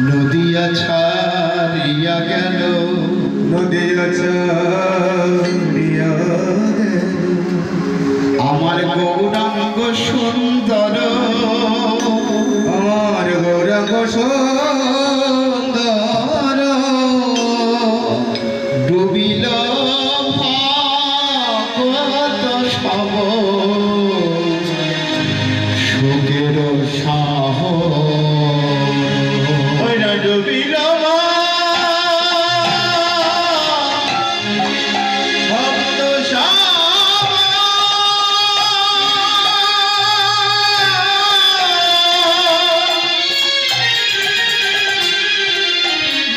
নদিয়া ছাড়িয়া গেল, নদিয়া ছাড়িয়া গেল আমার গৌরাঙ্গ সুন্দর, আমার গৌরাঙ্গ সুন্দর ডুবিল ভাগবত সব সুখের সাহ ডুবিল ভক্ত সব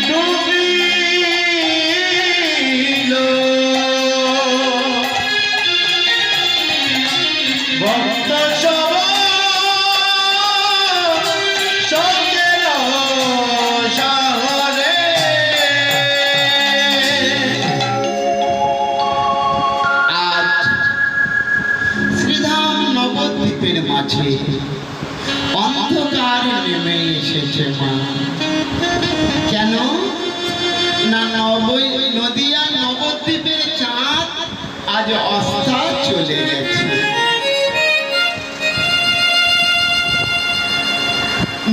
ডুবিল ভক্ত সব সঙ্গের শহরে। আজ শ্রীধাম নবদ্বীপের মাঝে অন্ধকার নেমে এসেছে মা। কেন না নদিয়া নবদ্বীপের চাঁদ আজ অস্তা চলে গেছে।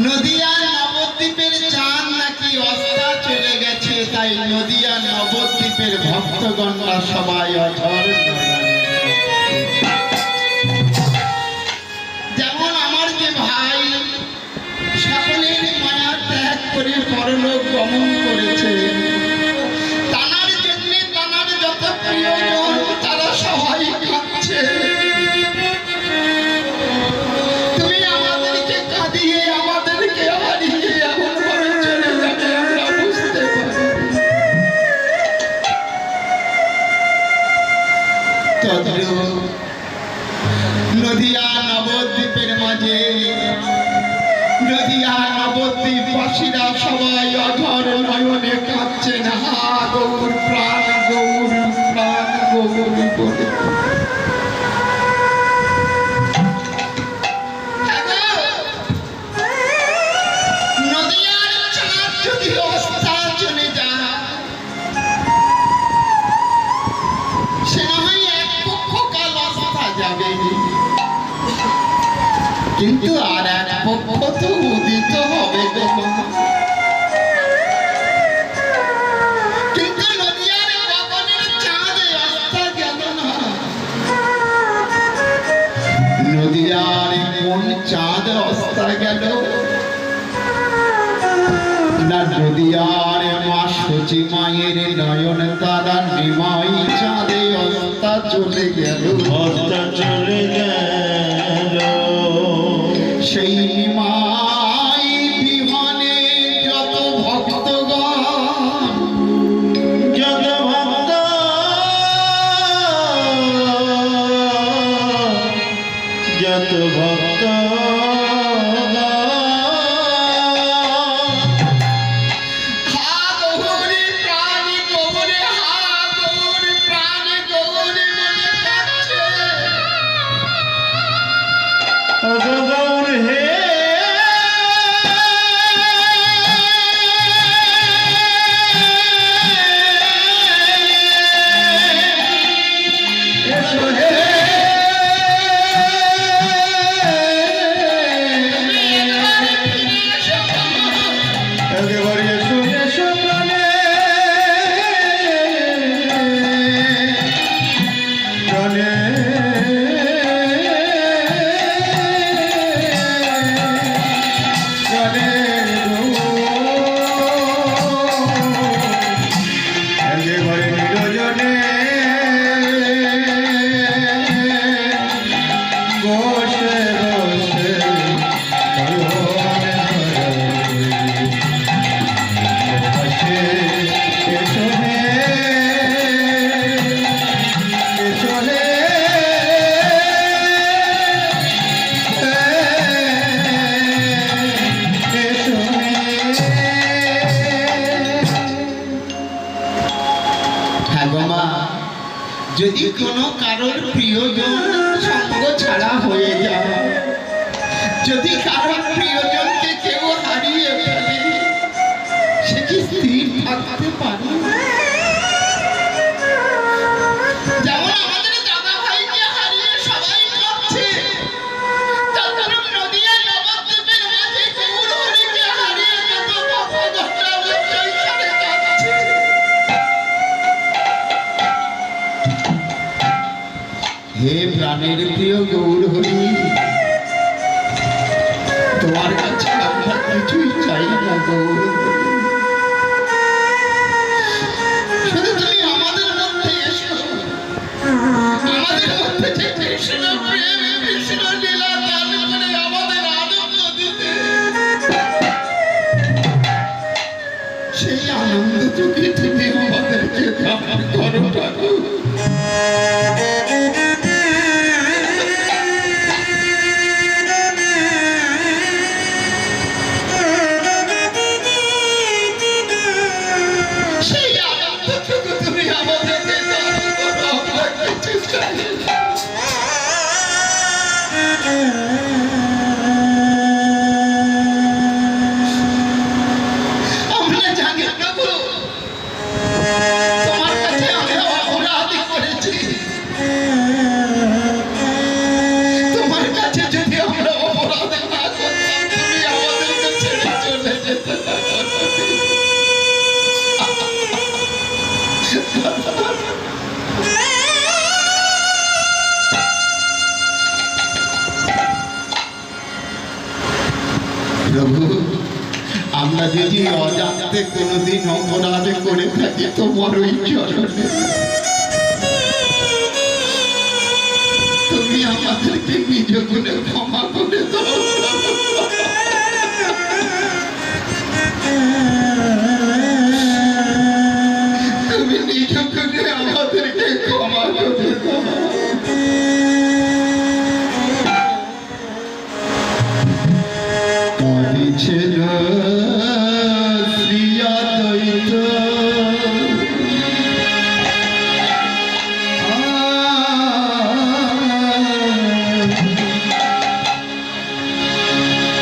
নদিয়া নবদ্বীপের চাঁদ নাকি অস্তা চলে গেছে, তাই নদিয়া নবদ্বীপের ভক্তগণরা সবাই অঝর যেমন আমার যে ভাই সকলের মায়া ত্যাগ করে পরলোক গমন করেছে, তানার জন্য তানার যত প্রিয়জন তারা সবাই কাঁদছে। তুমি আমাদেরকে কাঁদিয়ে আমাদেরকে হারিয়ে এমন ভাবে চলে যাবে আমরা বুঝতে পারি। নদিয়া নবদ্বীপের মাঝে নদিয়া নবদ্বীপবাসীরা সবাই অধর নয়নে কাঁদছে না গৌর প্রাণ গৌর প্রাণ গৌর বলে। নদিয়ার চাঁদ যদি অস্তা চলে যায়, সে না হয় এক পক্ষকাল অস্তা যাবে, কিন্তু আর এক পক্ষ তো উদিত হবে গো মা। কিন্তু নদিয়ার গগনের চাঁদ অস্তা গেল না। নদিয়ার কোন চাঁদ অস্তা গেল না, নদিয়ার মা সচি মায়ের নয়ন তারা নিমাই চাঁদে অস্তা চলে গেল, অস্তা চলে গেল। সেই নিমাই বিমানে যত ভক্তগণ, যত ভক্ত যত ভক্ত হা গৌরী প্রাণী গৌরী, হা গৌরী প্রাণী গৌরী বলে কাঁদছে। গৌর হে এসো হে একেবারে এসো এসো প্রাণে প্রাণে প্রাণে একেবারে নিরজনে বসে বসে এসো। হ্যাঁ গো মা, যদি কোনো কারোর প্রিয়জন সঙ্গ ছাড়া হয়ে যায়, যদি কারোর প্রিয়জনকে কেউ হারিয়ে ফেলে, সে কি স্থির থাকতে পারে? যেমন আমাদের দাদা ভাইকে হারিয়ে সবাই কাঁদছে, তারপর নদিয়া নবদ্বীপের মাঝে গৌর হরিকে হারিয়ে কত ভক্তগণরা উচ্চৈঃস্বরে কাঁদছে। হে প্রাণের প্রিয় গৌর হরি, তোমার কাছে আমরা কিছুই চাই না গৌর হরি। শুধু তুমি আমাদের মধ্যে এসো, আমাদের মধ্যে যে কৃষ্ণ প্রেম কৃষ্ণ লীলা দান করে আমাদের আনন্দ দিতে, সেই আনন্দটুকু তুমি আমাদেরকে দান করো ঠাকুর। সেই আনন্দটুকু তুমি আমাদেরকে দান করো, আমরা কিছু চাই না। আমরা জানি প্রভু, তোমার কাছে আমরা অপরাধ করেছি। তোমার কাছে যদি আমরা অপরাধ না করতাম, তুমি আমাদেরকে ছেড়ে চলে যেতে না। প্রভু, আমরা যদি অজান্তে কোনোদিন অপরাধ করে থাকি তোমার ওই চরণে, তুমি আমাদেরকে নিজ গুণে ক্ষমা করে দাও। তুমি নিজ গুণে আমাদেরকে ক্ষমা করে দাও। কাঁদিছিল শ্রীঅদ্বৈত,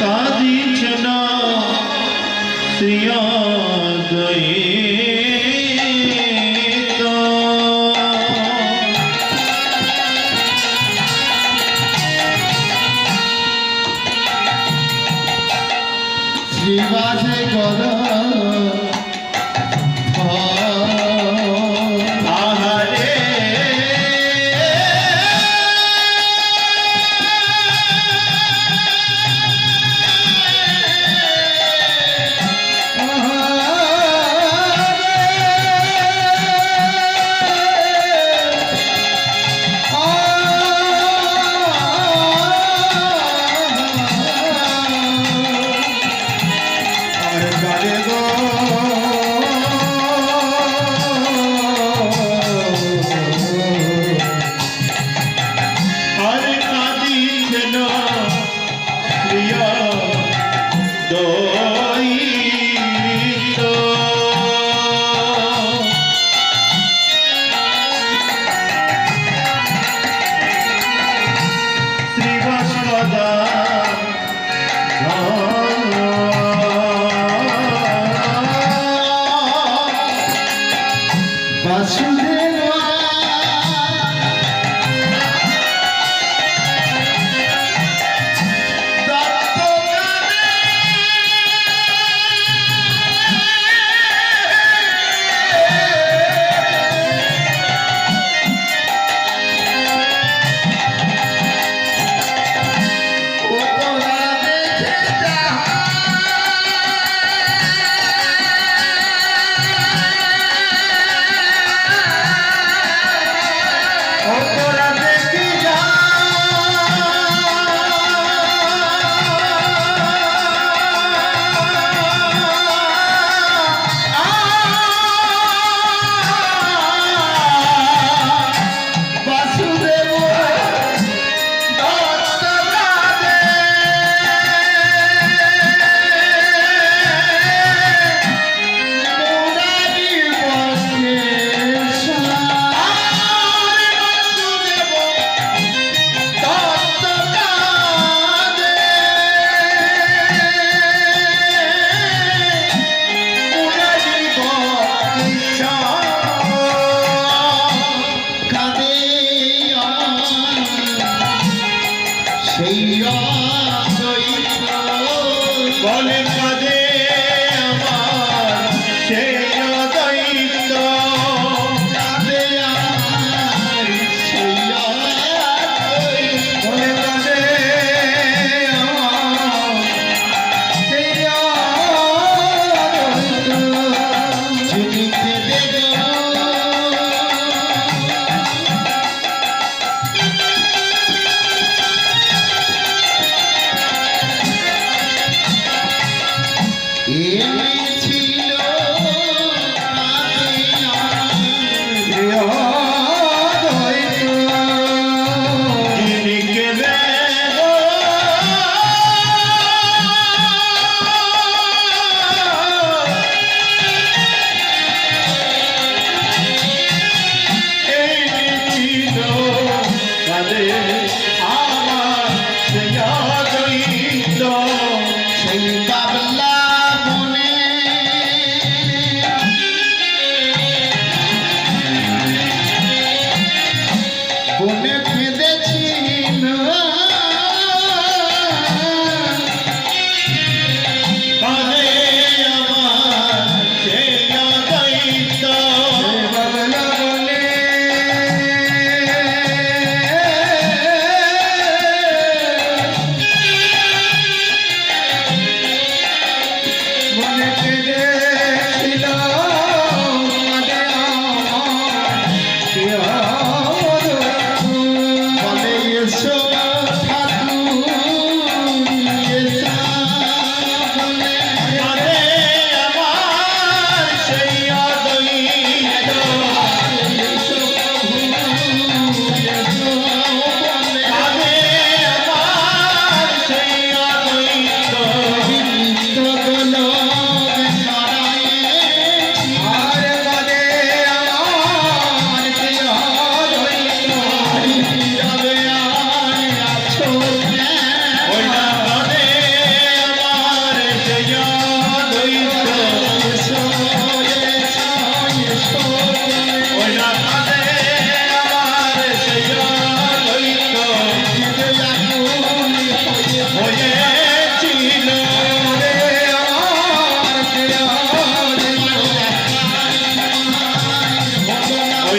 কাঁদিছেন শ্রীঅদ্বৈত।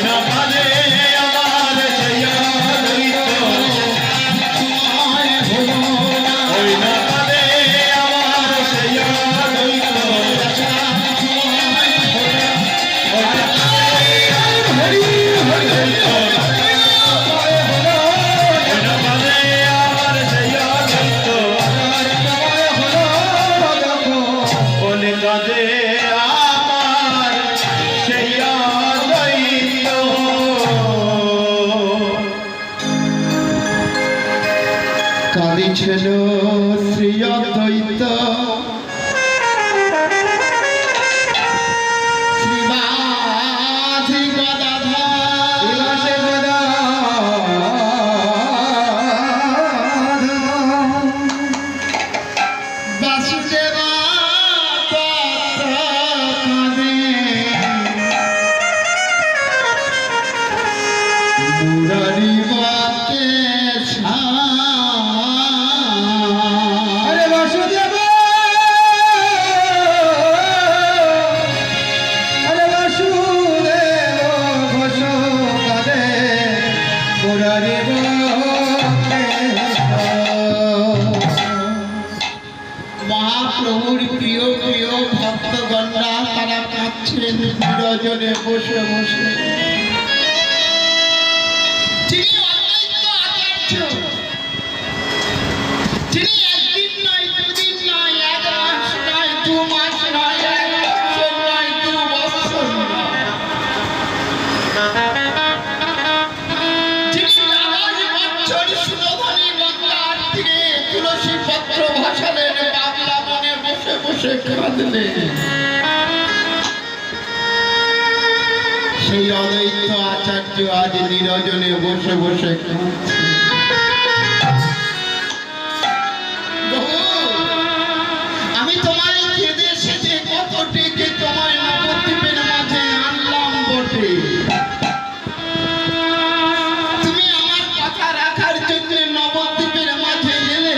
না কাঁদে আমার সেইয়া দৈত তোমায় হলো না ওই না কাঁদে আমার সেইয়া দৈত হরি হরি হরি কাঁদিছিল শ্রী অদ্বৈত শ্রীবাধি বাসুদেবা কাঁদে মুরারি বাকে আরে বাসুদেব আরে বাসুদেব ঘোষ কাঁদে মুরারি মহাপ্রভুর প্রিয় প্রিয় ভক্তগণরা তারা কাঁদছেন বিরজনে বসে বসে যিনি অদ্বৈত আচার্য, যিনি একদিন নয় দুদিন নয় এক মাস নয় দু মাস নয় এক বছর নয় দু বছর নয়, যিনি 12 বছর সুরধনী গঙ্গার তীরে তুলসী পত্র ভাসালেন, বাবলা মনে বসে বসে কাঁদলেন, সেই অদ্বৈত আচার্য আজ নিরজনে বসে বসে কাঁদছে। বহু, আমি তোমায় কেঁদে সেজে কত ডেকে তোমায় নবদ্বীপের মাঝে আনলাম বটে, তুমি আমার কথা রাখার জন্য নবদ্বীপের মাঝে গেলে,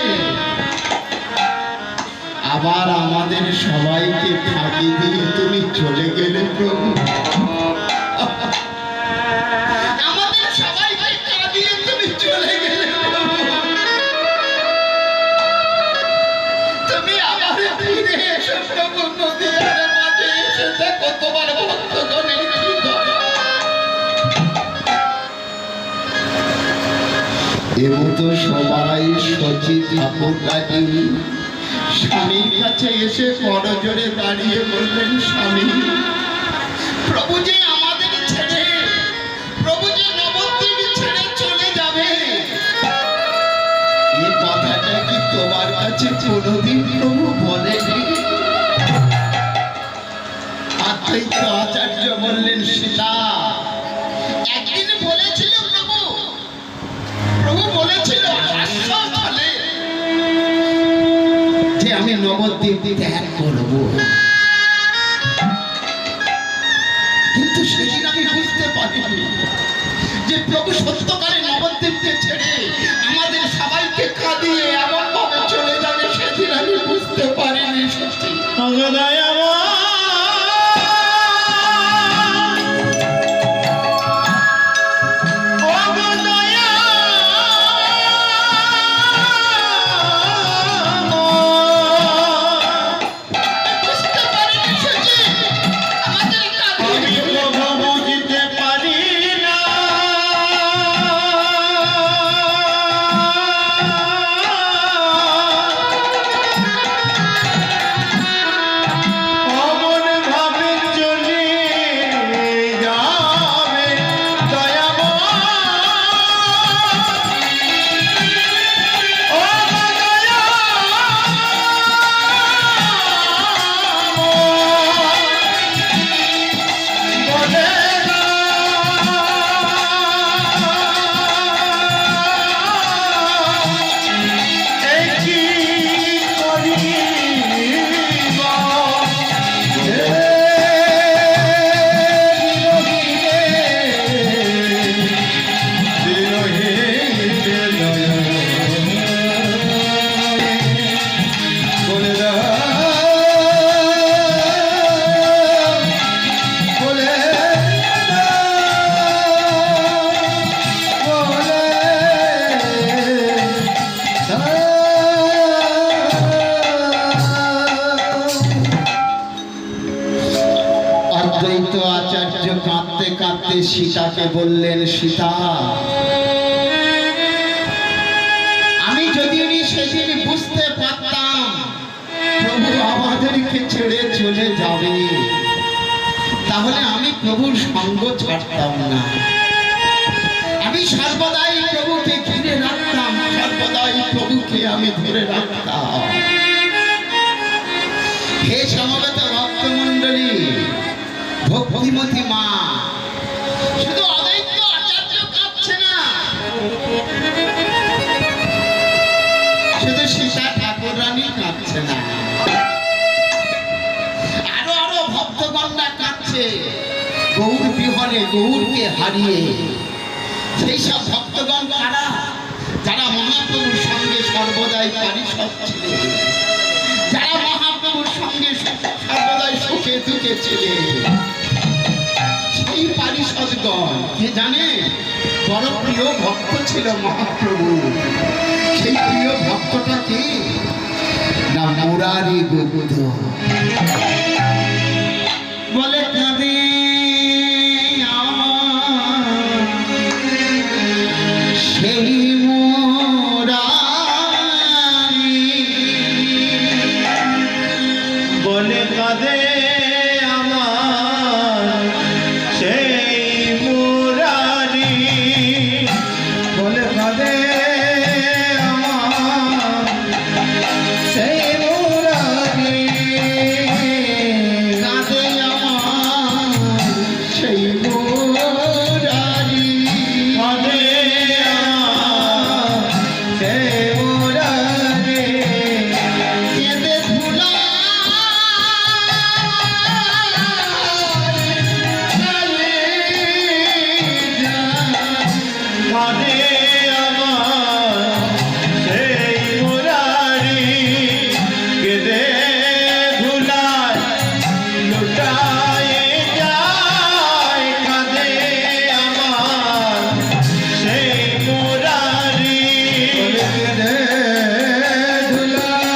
আবার আমাদের সবাইকে ফাঁকি দিয়ে তুমি চলে গেলে প্রভু, আমাদের সবাইকে কাঁদিয়ে তুমি চলে গেলে প্রভু, তুমি আবার ফিরে এসো প্রভু, নদীর মাঝে এসে দেখো তোমার ভক্তগণের কি দশা। এবং তো সবাই সচিব ঠাকুর কাজী স্বামীর কাছে এসে করজোড়ে দাঁড়িয়ে বললেন, স্বামী, প্রভু যে আমাদের ছেড়ে, প্রভু যে নবদ্বীপ ছেড়ে চলে যাবে, এই কথাটা কি তোমার কাছে কোনোদিন প্রভু বলেনি? অদ্বৈত আচার্য বললেন, সীতা, একদিন বলেছিল প্রভু, প্রভু বলেছিল হাস্যছলে যে আমি নবদ্বীপ ত্যাগ করব, কিন্তু সেদিন আমি বুঝতে পারিনি যে প্রভু সত্যকারে নবদ্বীপকে ছেড়ে আমাদের সবাইকে কাঁদিয়ে এমন ভাবে চলে যাবে, সেদিন আমি বুঝতে পারিনি। সত্যি বুঝতে পারিনি সেদিন আমাদের কাঁদিয়ে বুঝতে পারি না কাঁদতে সীতাকে বললেন, সীতা, আমি যদি সেদিন বুঝতে পারতাম প্রভু আমাদেরকে ছেড়ে চলে যাবে, তাহলে আমি প্রভুর সঙ্গ ছাড়তাম না। আমি সর্বদাই প্রভুকে ঘিরে রাখতাম, সর্বদাই প্রভুকে আমি ধরে রাখতাম। হে সমবেত ভক্তমণ্ডলী, ভক্তিমতী মা, শুধু অদ্বৈত আচার্য কাঁদছে না, শুধু সীতা ঠাকুর রানী কাঁদছে না, আরো আরো ভক্তগণরা কাঁদছে গৌর বিহনে, গৌরকে হারিয়ে। সেই সব ভক্তগণ কারা? যারা মহাপ্রভুর সঙ্গে সর্বদাই পারিষদ ছিলেন, যারা মহাপ্রভুর সঙ্গে সর্বদাই সুখে দুঃখে ছিলেন। সেই পারিষদগণ কে জানে? বড় প্রিয় ভক্ত ছিল মহাপ্রভু। সেই প্রিয় ভক্তটা কে? না, মুরারি গুপ্ত। বলে কাঁদে সেই মুরারি, বলে কাঁদে আমার সেই মুরারি, বলে কাঁদে আমার সেই মুরারি, কাঁদে আমার সেই মুরারি, কাঁদে আমার সেই মুরারি, কেঁদে ধুলা কাঁদে আমার সেই মুরারি, কেঁদে ধুলায় লুটায়ে যায়, কাঁদে আমার সেই মুরারি, কেঁদে ধুলায়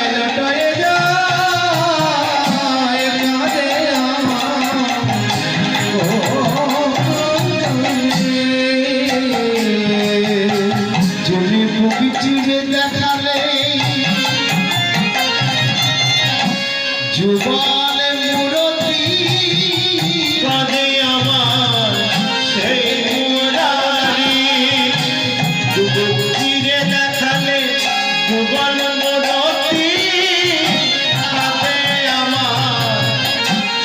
লুটায়ে যায়, কাঁদে যদি বুক চিরে দেখালে যুগল মুরতি, কাঁদে আমার সেই মুরারি, যুবক চিরে দেখালে যুগল মুরতি, কাঁদে আমার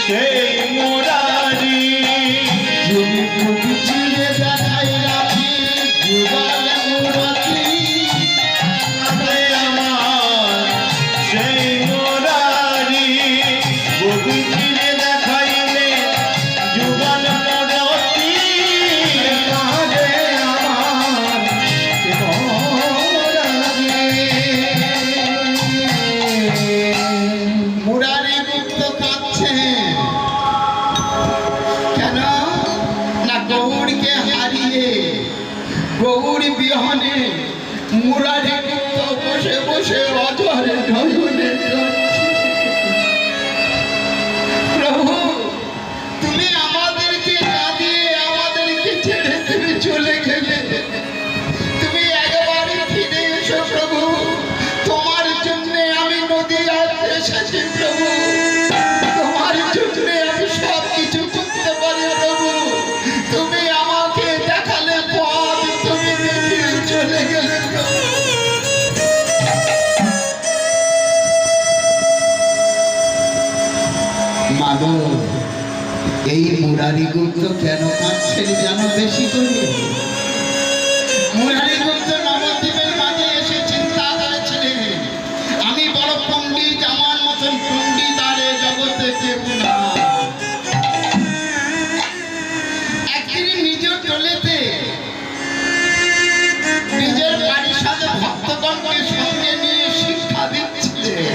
সেই মুরারি, যদি বুক চিরে দেখাই রাখি যুগল মুরতি, কাঁদে আমার সেই মুরারি, বুক চিরে দেখাইলে যুগল মুরতি, কাঁদে আমার মুরারি গুপ্ত কাঁদছে কেন? না, গৌরকে হারিয়ে, গৌর বিহনে মুরারি গুপ্ত বসে বসে অঝরে ঢয়নে কাঁদছে। প্রভু, তুমি আমাদেরকে কাঁদিয়ে আমাদেরকে ছেড়ে তুমি চলে গেলে, তুমি একবারই ফিরে এসো প্রভু। তোমার জন্য আমি নদীয়াতে এসেছি প্রভু, তোমার জন্য আমি সব কিছু করতে পারি প্রভু। তুমি আমাকে দেখালে পথ, তুমি দেখিয়ে চলে গেলে প্রভু। মাগো, এই মুরারি গুপ্ত কেন কাঁদছেন জানো বেশি করে? মুরারি গুপ্ত নবদ্বীপের মাঝে এসে চিন্তা করেছিলেন, আমি বড় পণ্ডিত, আমার মতন পণ্ডিত আর এ জগতে কেউ না। একদিন নিজের টোলেতে নিজের পারিষদ ভক্তগণকে সঙ্গে নিয়ে শিক্ষা দিচ্ছিলেন।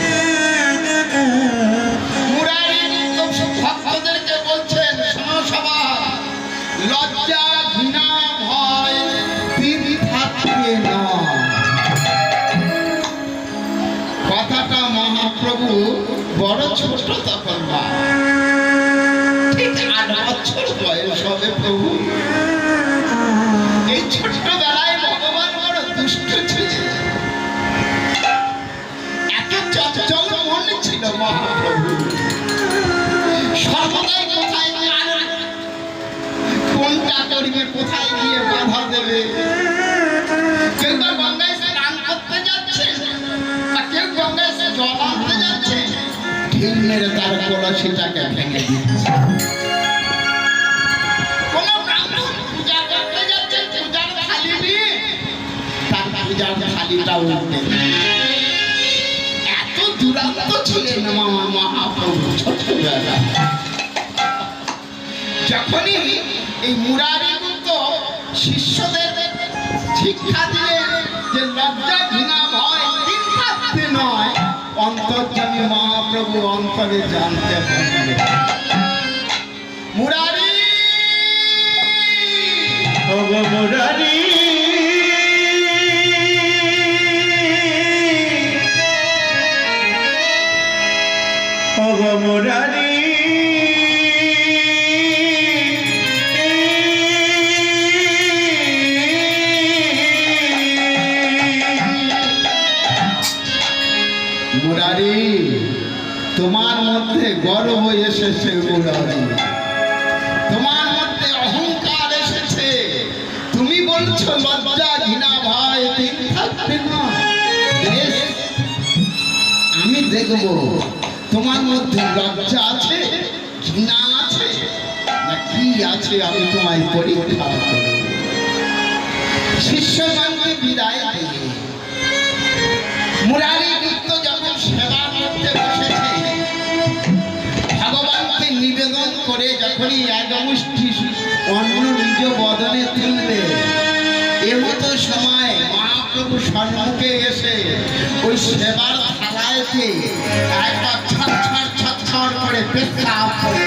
মুরারি গুপ্ত ভক্তদেরকে বলছেন, শোনো সবাই, লজ্জা, ঘৃণা, ভয়, তিন থাকবে কোথায় গিয়ে বাধা দেবে। কেউ বা গঙ্গায় স্নান করতে যাচ্ছে, বা কেউ গঙ্গায় জল আনতে যাচ্ছে, ঢিল মেরে তার কলসিটাকে ভেঙে দিচ্ছে। কোনো ব্রাহ্মণ পূজা করতে যাচ্ছে, পূজার থালি নিয়ে তার পূজার থালিটা উল্টে এত দুরান্ত ছিলেন মহাপ্রভু ছোটবেলা। যখনই এই মুরারিগুপ্ত শিষ্যদের শিক্ষা দিলেন যে লজ্জা ঘৃণা ভয় দিন থাকতে নয়, অন্তর্যামী মহাপ্রভু অন্তরে জানতে পারলেন। মুরারি ওগো মুরারি ওগো মুরারি মুরারি, তোমার মধ্যে গর্ব এসেছে মুরারি, তোমার মধ্যে অহংকার এসেছে। তুমি বলছো লজ্জা ঘৃণা ভয় দিন থাকবে না। বেশ, আমি দেখব তোমার মধ্যে লজ্জা আছে, ঘৃণা আছে, না কি আছে, আমি তোমায় পরীক্ষা করব। শিষ্যগণকে বিদায় দিয়ে মুরারি গুপ্ত যখন সেবা করতে বসেছে, ভগবানকে নিবেদন করে যখনই এক মুষ্টি অন্ন নিজ বদনে তুলবে, এমতো সময় মহাপ্রভু সম্মুখে এসে ওই সেবার থালায়তে একবার ছটছট ছটছট করে পেশাব করে